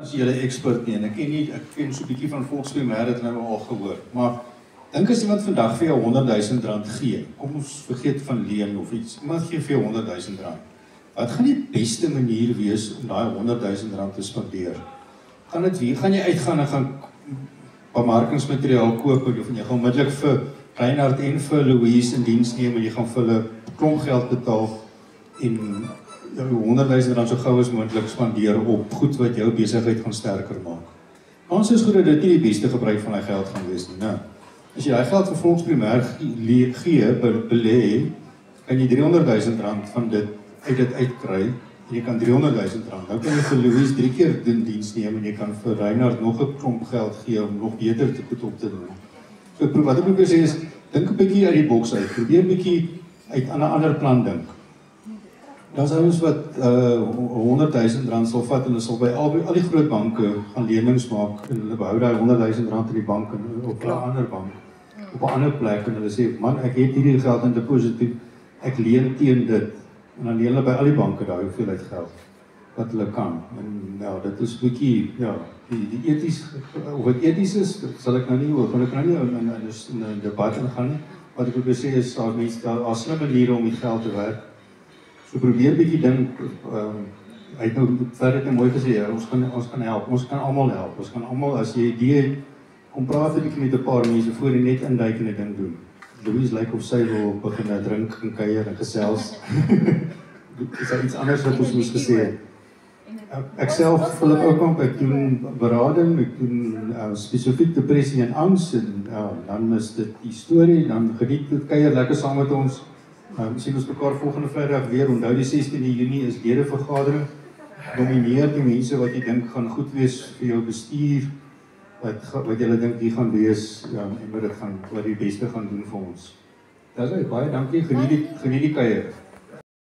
As jy 'n ekspert nie, en ek ken so 'n bietjie van volkspremêr het nou al gehoor, maar dink as iemand vandag vir jou R100,000 gee, kom ons vergeet van leen of iets, iemand gee vir jou R100,000. Wat gaan die beste manier wees om daai R100,000 te spandeer? Gaan jy uitgaan en gaan bemarkingsmateriaal koop, of jy gaan onmiddellik vir Reinhard en vir Louise in diens neem en jy gaan vir hulle klomp geld betaal en jou R100,000 so gou as moontlik spandeer op goed wat jou besigheid gaan sterker maak. Ons is goed dat dit nie die beste gebruik van daai geld gaan wees nie. Nou, as jy daai geld vir volkspremêr gee, belê, kan jy R300,000 van dit uitkry en jy kan R300,000. Dan kan jy vir Louise 3 keer in diens neem en jy kan vir Reinhard nog 'n klomp geld gee om nog beter te op te doen. So wat ek probeer sê is, dink 'n bietjie uit die boks uit. Probeer 'n bietjie aan 'n ander plan dink. Dan sal ons wat R100,000 sal vat en hulle sal by al die groot banke gaan lenings maak en hulle behou daai R100,000 in die bank en op 'n ander bank, op 'n ander plek en hulle sê, man, ek het hierdie geld in deposito, ek leen teen dit. En dan leen hulle by al die banke daai hoeveelheid geld wat hulle kan. En nou, dit is 'n bietjie, ja, die eties, of dit eties is, sal ek nou nie oor, want ek kan nie in 'n debat ingaan nie. Wat ek wil sê is, daar slim maniere om die geld te werk. So probeer bietjie dink, hy het nou verder net mooi gesê, ons kan help, ons kan almal help, ons kan almal, as jy idee, kom praat 'n bietjie met 'n paar mense voor jy net induik en 'n ding doen. Louise lyk of sy wil begin drink en kuier en gesels. Is daar iets anders wat ons moes gesê het? Ek self, Philip Oukamp, ek doen berading, ek doen spesifiek depressie en angs, en dan is dit die storie, dan geniet dit kuier lekker saam met ons. Sien ons mekaar volgende Vrydag weer. Onthou die 16de Junie is ledevergadering. Nomineer die mense wat jy dink gaan goed wees vir jou bestuur, wat jy dink die gaan wees, en wat die beste gaan doen vir ons. Dis baie dankie, geniet die kuier.